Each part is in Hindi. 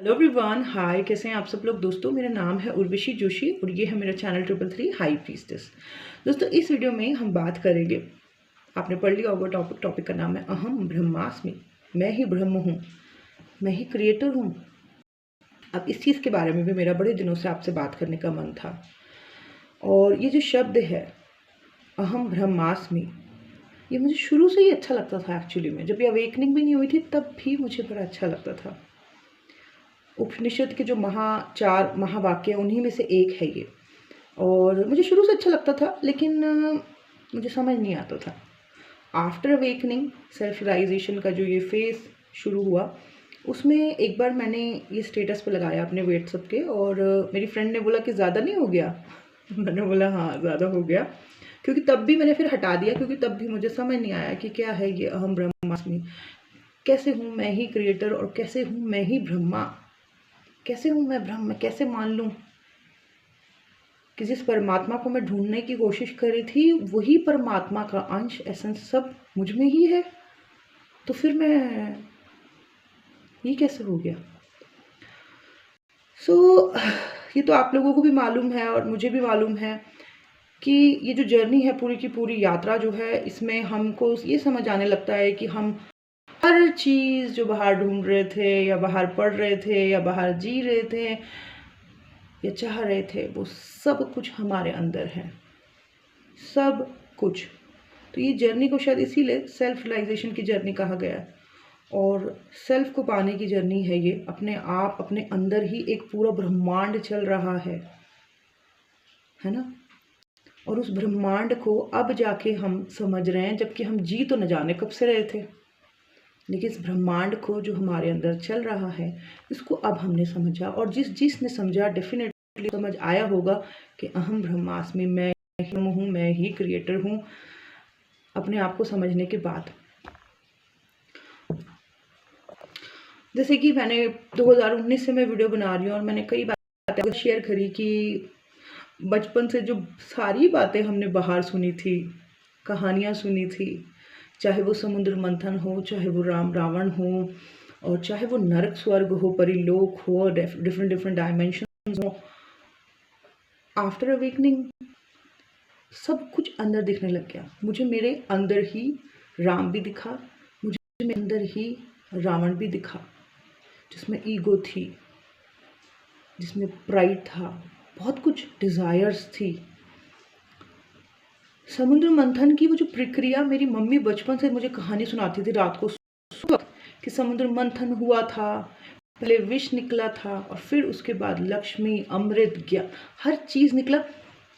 हेलो एवरीवन, हाय। कैसे हैं आप सब लोग? दोस्तों, मेरा नाम है उर्वशी जोशी और ये है मेरा चैनल 333 हाई प्रीस्टेस। दोस्तों, इस वीडियो में हम बात करेंगे, आपने पढ़ लिया होगा टॉपिक का नाम है अहम ब्रह्मास्मि। मैं ही ब्रह्म हूँ, मैं ही क्रिएटर हूँ। अब इस चीज़ के बारे में भी मेरा बड़े दिनों से आपसे बात करने का मन था। और ये जो शब्द है अहम ब्रह्मास्मि, ये मुझे शुरू से ही अच्छा लगता था। एक्चुअली में जब ये अवेकनिंग भी नहीं हुई थी तब भी मुझे बड़ा अच्छा लगता था। उपनिषद के जो चार महावाक्य उन्हीं में से एक है ये, और मुझे शुरू से अच्छा लगता था, लेकिन मुझे समझ नहीं आता था। आफ्टर अवेकनिंग, सेल्फ रियलाइजेशन का जो ये फेज़ शुरू हुआ, उसमें एक बार मैंने ये स्टेटस पे लगाया अपने व्हाट्सएप के, और मेरी फ्रेंड ने बोला कि ज़्यादा नहीं हो गया? मैंने बोला हाँ, ज़्यादा हो गया। क्योंकि तब भी मैंने फिर हटा दिया, क्योंकि तब भी मुझे समझ नहीं आया कि क्या है ये अहम ब्रह्मास्मि। कैसे हूँ मैं ही क्रिएटर और कैसे हूँ मैं ही ब्रह्मा? कैसे हूँ मैं ब्रह्म? कैसे मान लूँ कि जिस परमात्मा को मैं ढूंढने की कोशिश कर रही थी, वही परमात्मा का अंश, एसेंस सब मुझ में ही है? तो फिर मैं ये कैसे हो गया? ये तो आप लोगों को भी मालूम है और मुझे भी मालूम है कि ये जो जर्नी है, पूरी की पूरी यात्रा जो है, इसमें हमको ये समझ आने लगता है कि हम हर चीज़ जो बाहर ढूंढ रहे थे या बाहर पढ़ रहे थे या बाहर जी रहे थे या चाह रहे थे, वो सब कुछ हमारे अंदर है, सब कुछ। तो ये जर्नी को शायद इसीलिए सेल्फ रियलाइजेशन की जर्नी कहा गया है, और सेल्फ को पाने की जर्नी है ये। अपने आप, अपने अंदर ही एक पूरा ब्रह्मांड चल रहा है ना? और उस ब्रह्मांड को अब जाके हम समझ रहे हैं, जबकि हम जी तो न जाने कब से रहे थे, लेकिन इस ब्रह्मांड को जो हमारे अंदर चल रहा है, इसको अब हमने समझा। और जिसने समझा, डेफिनेटली समझ आया होगा कि अहम ब्रह्मास्मि, मैं ही हूँ, मैं ही क्रिएटर हूँ। अपने आप को समझने के बाद, जैसे कि मैंने 2019 से मैं वीडियो बना रही हूँ, और मैंने कई बातें शेयर करी कि बचपन से जो सारी बातें हमने बाहर सुनी थी, कहानियाँ सुनी थी, चाहे वो समुद्र मंथन हो, चाहे वो राम रावण हो, और चाहे वो नरक स्वर्ग हो, परिलोक हो, डिफरेंट डायमेंशन हो, आफ्टर अवेकनिंग सब कुछ अंदर दिखने लग गया। मुझे मेरे अंदर ही राम भी दिखा, मुझे मेरे अंदर ही रावण भी दिखा, जिसमें ईगो थी, जिसमें प्राइड था, बहुत कुछ डिज़ायर्स थी। समुद्र मंथन की वो जो प्रक्रिया, मेरी मम्मी बचपन से मुझे कहानी सुनाती थी रात को कि समुद्र मंथन हुआ था, पहले विष निकला था, और फिर उसके बाद लक्ष्मी, अमृत, ज्ञान, हर चीज़ निकला।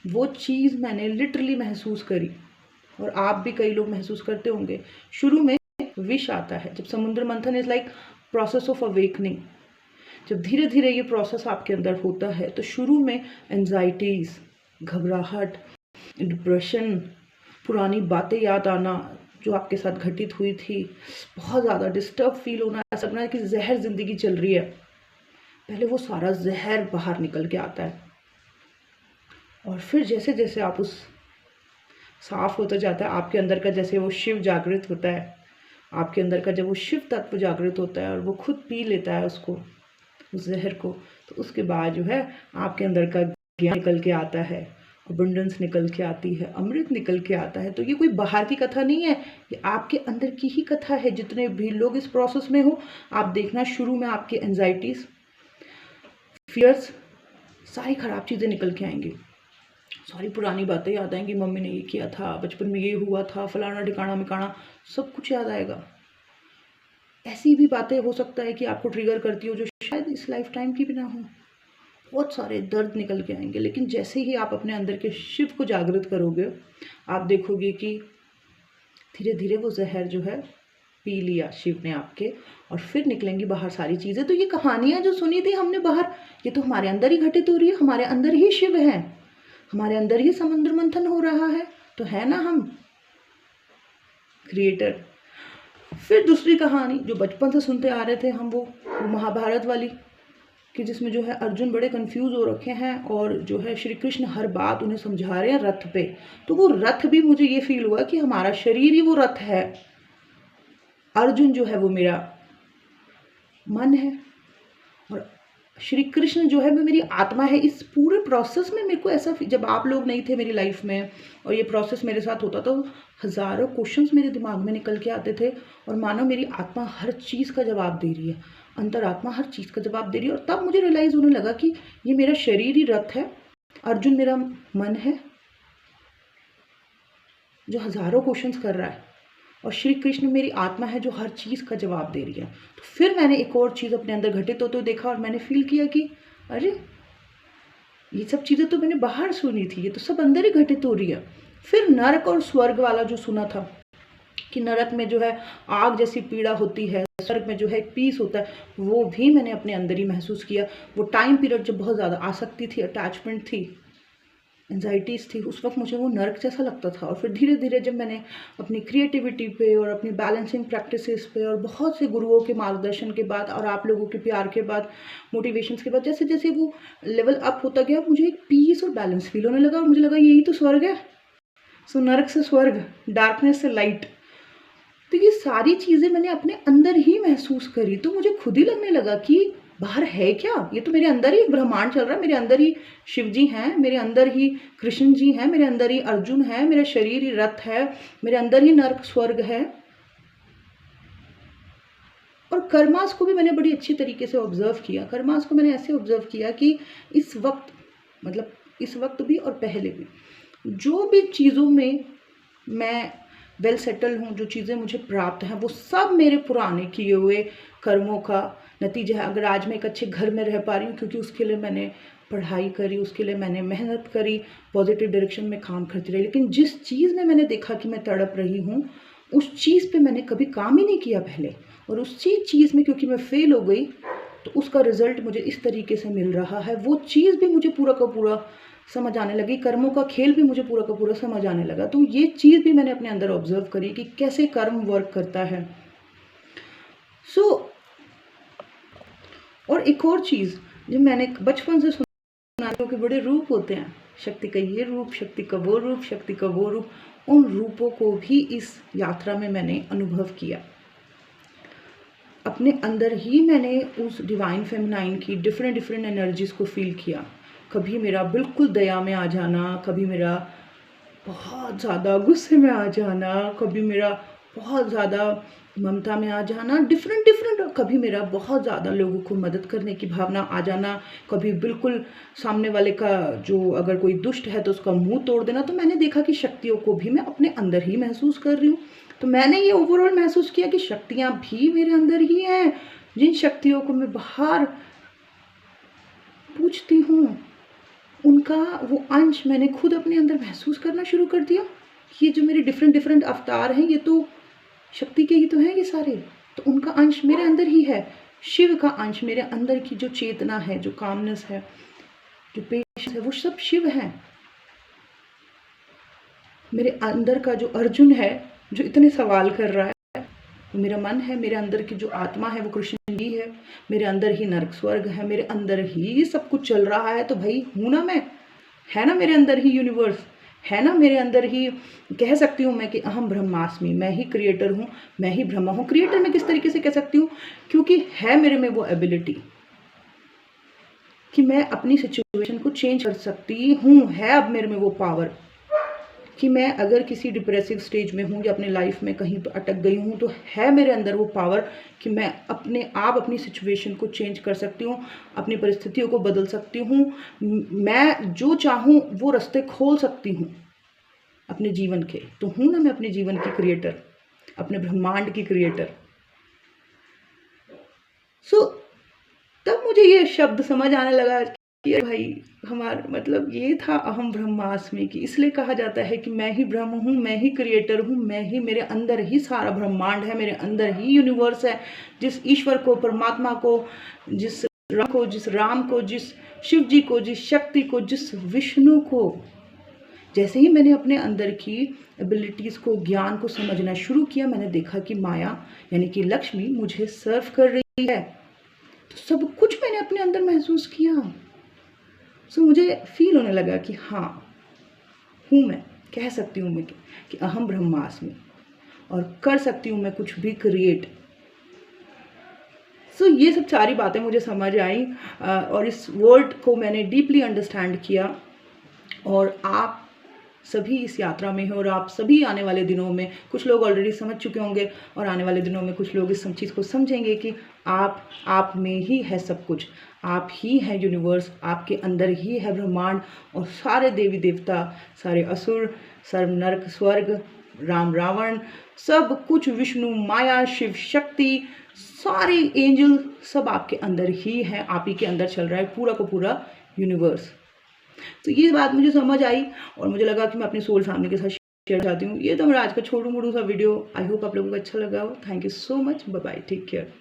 वो चीज़ मैंने लिटरली महसूस करी, और आप भी कई लोग महसूस करते होंगे। शुरू में विष आता है, जब समुद्र मंथन is like process of awakening. जब धीरे धीरे ये प्रोसेस आपके अंदर होता है, तो शुरू में एंजाइटीज़, घबराहट, डिप्रेशन, पुरानी बातें याद आना जो आपके साथ घटित हुई थी, बहुत ज़्यादा डिस्टर्ब फील होना, ऐसा लगना कि जहर ज़िंदगी चल रही है। पहले वो सारा जहर बाहर निकल के आता है, और फिर जैसे जैसे आप उस साफ होता जाता है आपके अंदर का, जैसे वो शिव जागृत होता है आपके अंदर का, जब वो शिव तत्व जागृत होता है और वो खुद पी लेता है उसको, उस जहर को, तो उसके बाद जो है आपके अंदर का ज्ञान निकल के आता है, अबंडेंस निकल के आती है, अमृत निकल के आता है। तो ये कोई बाहर की कथा नहीं है, ये आपके अंदर की ही कथा है। जितने भी लोग इस प्रोसेस में हो, आप देखना, शुरू में आपके एंजाइटीज, फियर्स, सारी खराब चीज़ें निकल के आएंगी, सारी पुरानी बातें याद आएंगी, मम्मी ने ये किया था, बचपन में ये हुआ था, फलाना ठिकाना मिकाना, सब कुछ याद आएगा। ऐसी भी बातें हो सकता है कि आपको ट्रिगर करती हो जो शायद इस लाइफ टाइम की भी ना हो। बहुत सारे दर्द निकल के आएंगे, लेकिन जैसे ही आप अपने अंदर के शिव को जागृत करोगे, आप देखोगे कि धीरे धीरे वो जहर जो है पी लिया शिव ने आपके, और फिर निकलेंगी बाहर सारी चीज़ें। तो ये कहानियाँ जो सुनी थी हमने बाहर, ये तो हमारे अंदर ही घटित हो रही है, हमारे अंदर ही शिव है, हमारे अंदर ही समुद्र मंथन हो रहा है, तो है ना हम क्रिएटर। फिर दूसरी कहानी जो बचपन से सुनते आ रहे थे हम, वो महाभारत वाली, कि जिसमें जो है अर्जुन बड़े कंफ्यूज हो रखे हैं, और जो है श्री कृष्ण हर बात उन्हें समझा रहे हैं रथ पे। तो वो रथ भी मुझे ये फील हुआ कि हमारा शरीर ही वो रथ है, अर्जुन जो है वो मेरा मन है, और श्री कृष्ण जो है वो मेरी आत्मा है। इस पूरे प्रोसेस में मेरे को ऐसा, जब आप लोग नहीं थे मेरी लाइफ में और ये प्रोसेस मेरे साथ होता तो हज़ारों क्वेश्चंस मेरे दिमाग में निकल के आते थे, और मानो मेरी आत्मा हर चीज़ का जवाब दे रही है, अंतरात्मा हर चीज़ का जवाब दे रही है। और तब मुझे रियलाइज़ होने लगा कि ये मेरा शरीर ही रथ है, अर्जुन मेरा मन है जो हज़ारों क्वेश्चंस कर रहा है, और श्री कृष्ण मेरी आत्मा है जो हर चीज़ का जवाब दे रही है। तो फिर मैंने एक और चीज़ अपने अंदर घटित होते हुए देखा, और मैंने फील किया कि अरे ये सब चीज़ें तो मैंने बाहर सुनी थी, ये तो सब अंदर ही घटित हो रही है। फिर नरक और स्वर्ग वाला जो सुना था कि नरक में जो है आग जैसी पीड़ा होती है, स्वर्ग में जो है पीस होता है, वो भी मैंने अपने अंदर ही महसूस किया। वो टाइम पीरियड जब बहुत ज़्यादा आसक्ति थी, अटैचमेंट थी, एंजाइटीज़ थी, उस वक्त मुझे वो नर्क जैसा लगता था। और फिर धीरे धीरे जब मैंने अपनी क्रिएटिविटी पे और अपनी बैलेंसिंग प्रैक्टिसेस पे और बहुत से गुरुओं के मार्गदर्शन के बाद और आप लोगों के प्यार के बाद, मोटिवेशंस के बाद, जैसे जैसे वो लेवल अप होता गया, मुझे एक पीस और बैलेंस फील होने लगा, और मुझे लगा यही तो स्वर्ग है। सो नर्क से स्वर्ग, डार्कनेस से लाइट, तो ये सारी चीज़ें मैंने अपने अंदर ही महसूस करी। तो मुझे खुद ही लगने लगा कि बाहर है क्या, ये तो मेरे अंदर ही एक ब्रह्मांड चल रहा है, मेरे अंदर ही शिव जी हैं, मेरे अंदर ही कृष्ण जी हैं, मेरे अंदर ही अर्जुन है, मेरा शरीर ही रथ है, मेरे अंदर ही नर्क स्वर्ग है। और कर्मास को भी मैंने बड़ी अच्छी तरीके से ऑब्जर्व किया। कर्मास को मैंने ऐसे ऑब्जर्व किया कि इस वक्त, मतलब इस वक्त भी और पहले भी, जो भी चीज़ों में मैं वेल सेटल हूँ, जो चीज़ें मुझे प्राप्त हैं, वो सब मेरे पुराने किए हुए कर्मों का नतीजा है। अगर आज मैं एक अच्छे घर में रह पा रही हूँ, क्योंकि उसके लिए मैंने पढ़ाई करी, उसके लिए मैंने मेहनत करी, पॉजिटिव डायरेक्शन में काम करती रही। लेकिन जिस चीज़ में मैंने देखा कि मैं तड़प रही हूँ, उस चीज़ पे मैंने कभी काम ही नहीं किया पहले, और उसी चीज़ में क्योंकि मैं फेल हो गई, तो उसका रिजल्ट मुझे इस तरीके से मिल रहा है। वो चीज़ भी मुझे पूरा का पूरा समझ आने लगी, कर्मों का खेल भी मुझे पूरा का पूरा समझ आने लगा। तो ये चीज़ भी मैंने अपने अंदर ऑब्जर्व करी कि कैसे कर्म वर्क करता है। और एक और चीज़ जो मैंने बचपन से सुना के बड़े रूप होते हैं, शक्ति का ये रूप, शक्ति का वो रूप, शक्ति का वो रूप, उन रूपों को भी इस यात्रा में मैंने अनुभव किया। अपने अंदर ही मैंने उस डिवाइन फेमिनाइन की डिफरेंट डिफरेंट एनर्जीज को फील किया। कभी मेरा बिल्कुल दया में आ जाना, कभी मेरा बहुत ज़्यादा गुस्से में आ जाना, कभी मेरा बहुत ज़्यादा ममता में आ जाना, डिफरेंट डिफरेंट, कभी मेरा बहुत ज़्यादा लोगों को मदद करने की भावना आ जाना, कभी बिल्कुल सामने वाले का जो अगर कोई दुष्ट है तो उसका मुंह तोड़ देना। तो मैंने देखा कि शक्तियों को भी मैं अपने अंदर ही महसूस कर रही हूँ। तो मैंने ये ओवरऑल महसूस किया कि शक्तियाँ भी मेरे अंदर ही हैं। जिन शक्तियों को मैं बाहर पूछती हूँ, उनका वो अंश मैंने खुद अपने अंदर महसूस करना शुरू कर दिया। ये जो मेरे डिफरेंट डिफरेंट अवतार हैं, ये तो शक्ति के ही तो हैं ये सारे, तो उनका अंश मेरे अंदर ही है। शिव का अंश मेरे अंदर की जो चेतना है, जो कामनेस है, जो पेशेंस है, वो सब शिव है। मेरे अंदर का जो अर्जुन है, जो इतने सवाल कर रहा है, वो मेरा मन है। मेरे अंदर की जो आत्मा है वो कृष्ण जी है। मेरे अंदर ही नरक स्वर्ग है, मेरे अंदर ही सब कुछ चल रहा है। तो भाई हूँ ना मैं, है ना मेरे अंदर ही यूनिवर्स, है ना मेरे अंदर ही, कह सकती हूँ मैं कि अहम ब्रह्मास्मि, मैं ही क्रिएटर हूँ, मैं ही ब्रह्मा हूँ। क्रिएटर मैं किस तरीके से कह सकती हूँ, क्योंकि है मेरे में वो एबिलिटी कि मैं अपनी सिचुएशन को चेंज कर सकती हूँ। है अब मेरे में वो पावर कि मैं अगर किसी डिप्रेसिव स्टेज में हूँ या अपने लाइफ में कहीं पर अटक गई हूँ, तो है मेरे अंदर वो पावर कि मैं अपने आप अपनी सिचुएशन को चेंज कर सकती हूँ, अपनी परिस्थितियों को बदल सकती हूँ। मैं जो चाहूँ वो रास्ते खोल सकती हूँ अपने जीवन के। तो हूँ ना मैं अपने जीवन की क्रिएटर, अपने ब्रह्मांड की क्रिएटर। तब मुझे ये शब्द समझ आने लगा कि भाई हमारा मतलब ये था अहम ब्रह्मास्मि की। इसलिए कहा जाता है कि मैं ही ब्रह्म हूँ, मैं ही क्रिएटर हूँ, मैं ही, मेरे अंदर ही सारा ब्रह्मांड है, मेरे अंदर ही यूनिवर्स है। जिस ईश्वर को, परमात्मा को, जिस राम को, जिस शिव जी को, जिस शक्ति को, जिस विष्णु को, जैसे ही मैंने अपने अंदर की एबिलिटीज़ को, ज्ञान को समझना शुरू किया, मैंने देखा कि माया यानी कि लक्ष्मी मुझे सर्व कर रही है। तो सब कुछ मैंने अपने अंदर महसूस किया। मुझे फील होने लगा कि हाँ हूँ मैं, कह सकती हूँ मैं कि अहम ब्रह्मास्मि, और कर सकती हूँ मैं कुछ भी क्रिएट। सो ये सब सारी बातें मुझे समझ आई और इस वर्ड को मैंने डीपली अंडरस्टैंड किया। और आप सभी इस यात्रा में हैं और आप सभी आने वाले दिनों में, कुछ लोग ऑलरेडी समझ चुके होंगे और आने वाले दिनों में कुछ लोग इस सब चीज़ को समझेंगे कि आप में ही है सब कुछ, आप ही हैं यूनिवर्स, आपके अंदर ही है ब्रह्मांड और सारे देवी देवता, सारे असुर, सर्व नरक स्वर्ग, राम रावण, सब कुछ, विष्णु माया शिव शक्ति, सारे एंजल सब आपके अंदर ही हैं, आप ही के अंदर चल रहा है पूरा का पूरा यूनिवर्स। तो ये बात मुझे समझ आई और मुझे लगा कि मैं अपनी सोल फैमिली के साथ शेयर चाहती हूँ। ये तो मेरा आज का छोटू मोटू सा वीडियो, आई होप आप लोगों को अच्छा लगा हो। Thank you so much, bye bye, take care.